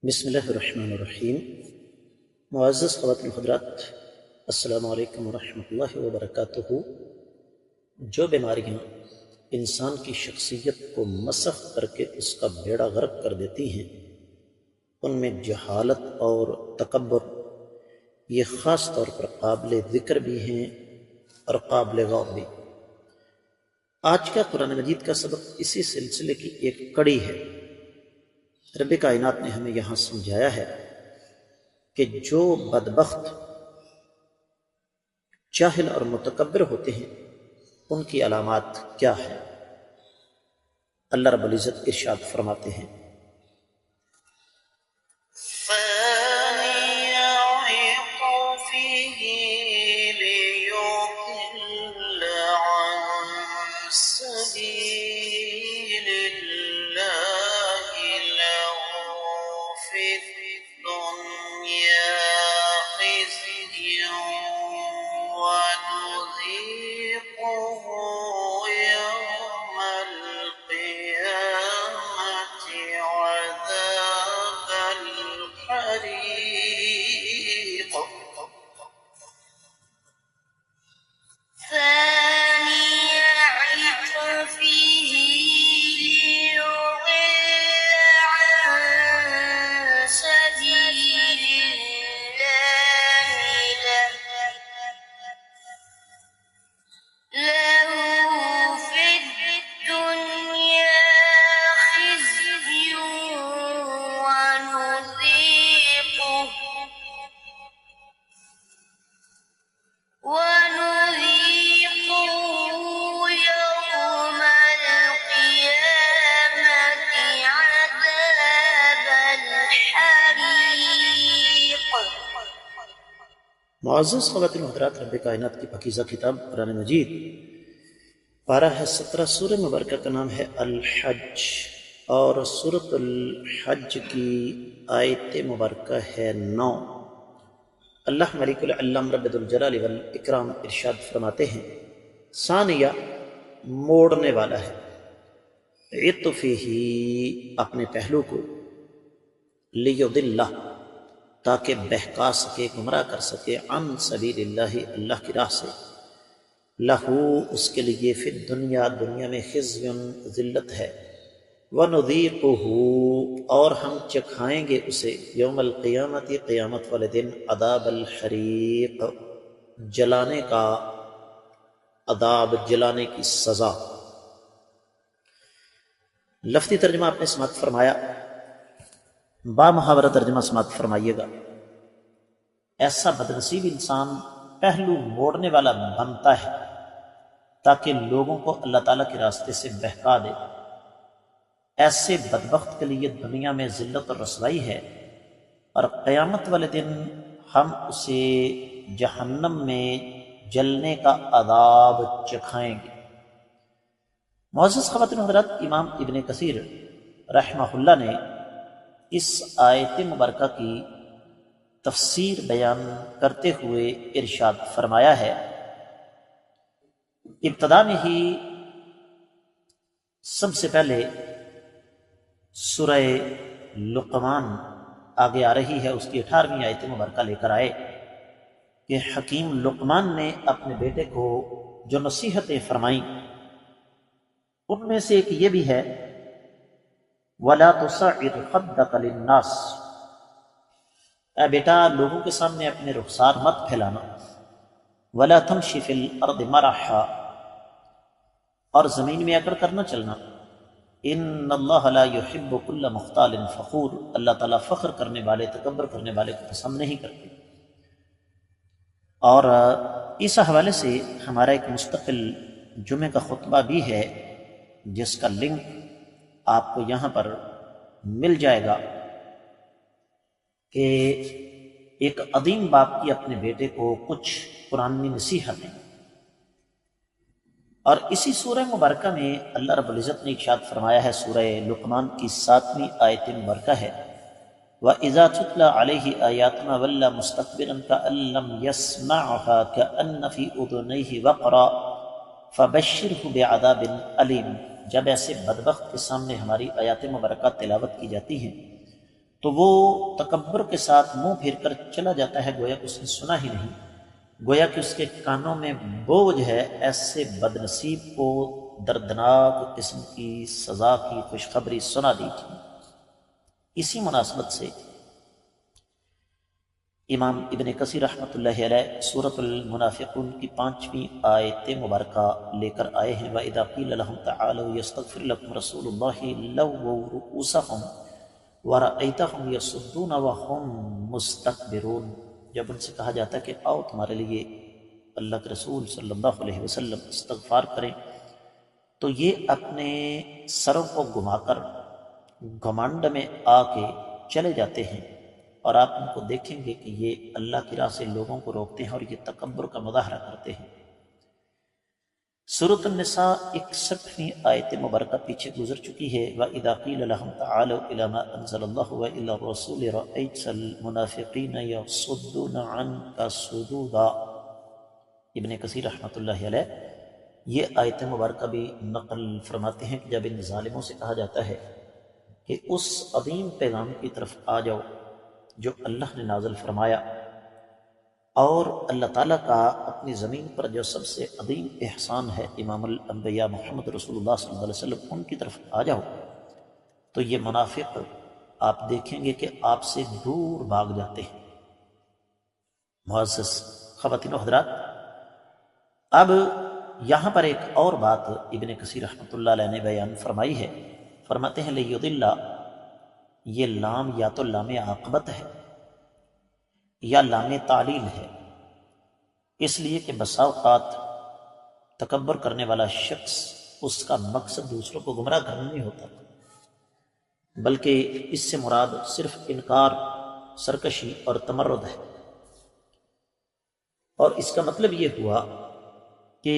بسم اللہ الرحمن الرحیم۔ معزز خواتین حضرات، السلام علیکم ورحمۃ اللہ وبرکاتہ۔ جو بیماریاں انسان کی شخصیت کو مسخ کر کے اس کا بیڑا غرق کر دیتی ہیں، ان میں جہالت اور تکبر یہ خاص طور پر قابل ذکر بھی ہیں اور قابل غور بھی۔ آج کا قرآن مجید کا سبق اسی سلسلے کی ایک کڑی ہے۔ رب کائنات نے ہمیں یہاں سمجھایا ہے کہ جو بدبخت جاہل اور متکبر ہوتے ہیں ان کی علامات کیا ہے۔ اللہ رب العزت ارشاد فرماتے ہیں، معزز خواتین و حضرات، رب کائنات کی پاکیزہ کتاب قرآن مجید پارہ ہے 17، سورہ مبارکہ کا نام ہے الحج، اور سورۃ الحج کی آیت مبارکہ ہے 9۔ اللہ ملک العلم رب ذوالجلال والاکرام ارشاد فرماتے ہیں، ثانیہ موڑنے والا ہے، عطفہ اپنے پہلو کو، لیضل تاکہ بہکا سکے، گمراہ کر سکے، عن سبیل اللہ اللہ کی راہ سے، لہو اس کے لیے فی الدنیا دنیا میں خزی ذلت ہے، ونذیقہ اور ہم چکھائیں گے اسے یوم القیامت قیامت والے دن عذاب الحریق جلانے کا عذاب، جلانے کی سزا۔ لفظی ترجمہ آپ نے سماعت فرمایا، با محاورہ ترجمہ سماعت فرمائیے گا۔ ایسا بدنصیب انسان پہلو موڑنے والا بنتا ہے تاکہ لوگوں کو اللہ تعالیٰ کے راستے سے بہکا دے۔ ایسے بدبخت کے لیے دنیا میں ذلت اور رسوائی ہے، اور قیامت والے دن ہم اسے جہنم میں جلنے کا عذاب چکھائیں گے۔ معزز خواتین و حضرات، امام ابن کثیر رحمہ اللہ نے اس آیت مبارکہ کی تفسیر بیان کرتے ہوئے ارشاد فرمایا ہے، ابتدا میں ہی سب سے پہلے سورہ لقمان آگے آ رہی ہے، اس کی 18ویں آیت مبارکہ لے کر آئے کہ حکیم لقمان نے اپنے بیٹے کو جو نصیحتیں فرمائیں ان میں سے ایک یہ بھی ہے، وَلَا تُصَعِّرْ خَدَّكَ لِلنَّاسِ، اے بیٹا لوگوں کے سامنے اپنے رخسار مت پھیلانا، وَلَا تَمْشِ فِي الْأَرْضِ مَرَحًا، اور زمین میں اکڑ کر نہ چلنا، إِنَّ اللَّهَ لَا يُحِبُّ كُلَّ مُخْتَالٍ فَخُورٍ، اللہ تعالیٰ فخر کرنے والے، تکبر کرنے والے کو پسند نہیں کرتے۔ اور اس حوالے سے ہمارا ایک مستقل جمعے کا خطبہ بھی ہے جس کا لنک آپ کو یہاں پر مل جائے گا، کہ ایک عظیم باپ کی اپنے بیٹے کو کچھ قرآنی نصیحتیں۔ اور اسی سورہ مبارکہ میں اللہ رب العزت نے ارشاد فرمایا ہے، سورہ لقمان کی 7ویں آیت مبارکہ ہے، وَإِذَا تُتْلَى عَلَيْهِ آيَاتُنَا وَلَّى مُسْتَكْبِرًا كَأَن لَّمْ يَسْمَعْهَا كَأَنَّ فِي أُذُنَيْهِ وَقْرًا فَبَشِّرْهُ بِعَذَابٍ أَلِيمٍ۔ جب ایسے بدبخت کے سامنے ہماری آیات مبارکہ تلاوت کی جاتی ہیں تو وہ تکبر کے ساتھ منہ پھیر کر چلا جاتا ہے، گویا کہ اس نے سنا ہی نہیں، گویا کہ اس کے کانوں میں بوجھ ہے۔ ایسے بد نصیب کو دردناک قسم کی سزا کی خوشخبری سنا دیجیے۔ اسی مناسبت سے امام ابن کثیر رحمۃ اللہ علیہ سورۃ المنافقون کی 5ویں آیت مبارکہ لے کر آئے ہیں۔ وَإِذَا قِيلَ لَهُمْ تَعَالَوْا يَسْتَغْفِرْ لَكُمْ رَسُولُ اللَّهِ لَوَّوْا رُءُوسَهُمْ وَرَأَيْتَهُمْ يَصُدُّونَ وَهُمْ مُسْتَكْبِرُونَ، جب ان سے کہا جاتا ہے کہ آؤ تمہارے لیے اللہ کے رسول صلی اللہ علیہ وسلم استغفار کریں، تو یہ اپنے سروں کو گھما کر گھمنڈ میں آ کے چلے جاتے ہیں، اور آپ ان کو دیکھیں گے کہ یہ اللہ کی راہ سے لوگوں کو روکتے ہیں اور یہ تکبر کا مظاہرہ کرتے ہیں۔ سورۃ النساء 61ویں آیت مبارکہ پیچھے گزر چکی ہے۔ وَإِذَا قِيلَ لَهُمْ تَعَالَوْا إِلَىٰ مَا أَنزَلَ اللَّهُ وَإِلَى الرَّسُولِ رَأَيْتَ الْمُنَافِقِينَ يَصُدُّونَ عَنْكَ صُدُودًا۔ ابن کثیر رحمۃ اللہ علیہ یہ آیت مبارکہ بھی نقل فرماتے ہیں کہ جب ان ظالموں سے کہا جاتا ہے کہ اس عظیم پیغام کی طرف آ جاؤ جو اللہ نے نازل فرمایا، اور اللہ تعالیٰ کا اپنی زمین پر جو سب سے عظیم احسان ہے امام الانبیاء محمد رسول اللہ صلی اللہ علیہ وسلم، ان کی طرف آ جاؤ، تو یہ منافق آپ دیکھیں گے کہ آپ سے دور بھاگ جاتے ہیں۔ معزز خواتین و حضرات، اب یہاں پر ایک اور بات ابن کثیر رحمۃ اللہ علیہ نے بیان فرمائی ہے۔ فرماتے ہیں لیضل، یہ لام یا تو لام عاقبت ہے یا لام تعلیل ہے، اس لیے کہ بسا اوقات تکبر کرنے والا شخص اس کا مقصد دوسروں کو گمراہ کرنا نہیں ہوتا، بلکہ اس سے مراد صرف انکار، سرکشی اور تمرد ہے، اور اس کا مطلب یہ ہوا کہ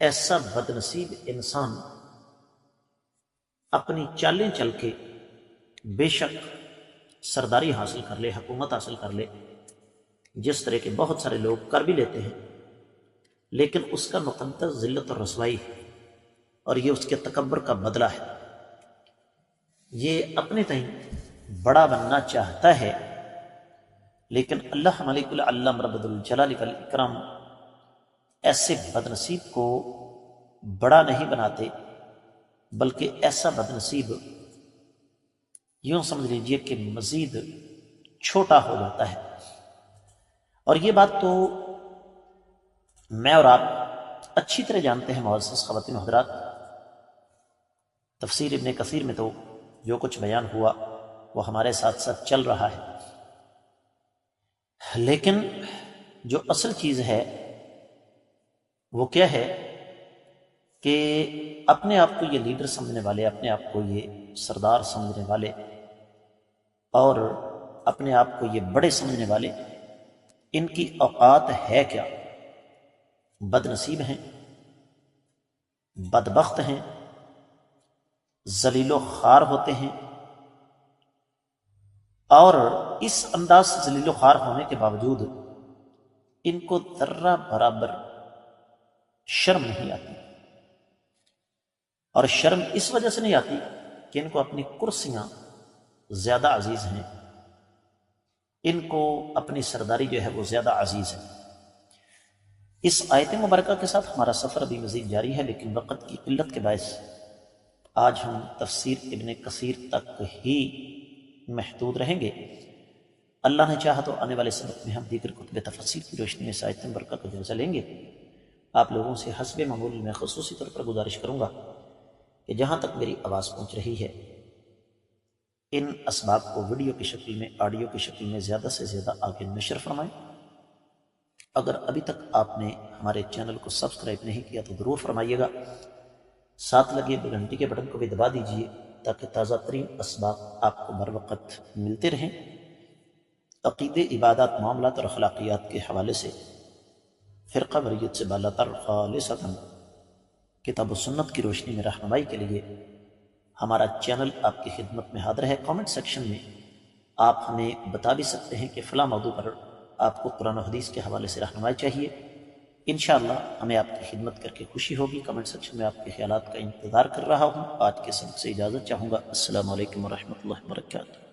ایسا بد نصیب انسان اپنی چالیں چل کے بے شک سرداری حاصل کر لے، حکومت حاصل کر لے، جس طرح کے بہت سارے لوگ کر بھی لیتے ہیں، لیکن اس کا مقدر ذلت اور رسوائی ہے، اور یہ اس کے تکبر کا بدلہ ہے۔ یہ اپنے تئیں بڑا بننا چاہتا ہے، لیکن اللہ ملک العلم رب الجلال والاکرام ایسے بد نصیب کو بڑا نہیں بناتے، بلکہ ایسا بد نصیب یوں سمجھ لیجئے کہ مزید چھوٹا ہو جاتا ہے۔ اور یہ بات تو میں اور آپ اچھی طرح جانتے ہیں معزز خواتین و حضرات۔ تفسیر ابن کثیر میں تو جو کچھ بیان ہوا وہ ہمارے ساتھ ساتھ چل رہا ہے، لیکن جو اصل چیز ہے وہ کیا ہے کہ اپنے آپ کو یہ لیڈر سمجھنے والے، اپنے آپ کو یہ سردار سمجھنے والے، اور اپنے آپ کو یہ بڑے سمجھنے والے، ان کی اوقات ہے کیا؟ بد نصیب ہیں، بدبخت ہیں، ذلیل و خوار ہوتے ہیں، اور اس انداز سے ذلیل و خوار ہونے کے باوجود ان کو ذرہ برابر شرم نہیں آتی، اور شرم اس وجہ سے نہیں آتی کہ ان کو اپنی کرسیاں زیادہ عزیز ہیں، ان کو اپنی سرداری جو ہے وہ زیادہ عزیز ہے۔ اس آیت مبارکہ کے ساتھ ہمارا سفر ابھی مزید جاری ہے، لیکن وقت کی قلت کے باعث آج ہم تفسیر ابن کثیر تک ہی محدود رہیں گے۔ اللہ نے چاہا تو آنے والے سبق میں ہم دیگر کتب تفسیر کی روشنی میں اس آیت مبارکہ کا جائزہ لیں گے۔ آپ لوگوں سے حسب معمول میں خصوصی طور پر گزارش کروں گا کہ جہاں تک میری آواز پہنچ رہی ہے، ان اسباب کو ویڈیو کی شکل میں، آڈیو کی شکل میں زیادہ سے زیادہ آگے نشر فرمائیں۔ اگر ابھی تک آپ نے ہمارے چینل کو سبسکرائب نہیں کیا تو ضرور فرمائیے گا، ساتھ لگے گھنٹی کے بٹن کو بھی دبا دیجیے تاکہ تازہ ترین اسباب آپ کو بر وقت ملتے رہیں۔ عقیدے، عبادات، معاملات اور اخلاقیات کے حوالے سے فرقہ وریت سے بالاتر خالصتاً کتاب و سنت کی روشنی میں رہنمائی کے لیے ہمارا چینل آپ کی خدمت میں حاضر ہے۔ کامنٹ سیکشن میں آپ ہمیں بتا بھی سکتے ہیں کہ فلاں موضوع پر آپ کو قرآن و حدیث کے حوالے سے رہنمائی چاہیے، انشاءاللہ ہمیں آپ کی خدمت کر کے خوشی ہوگی۔ کامنٹ سیکشن میں آپ کے خیالات کا انتظار کر رہا ہوں۔ آج کے سبق سے اجازت چاہوں گا۔ السلام علیکم ورحمۃ اللہ وبرکاتہ۔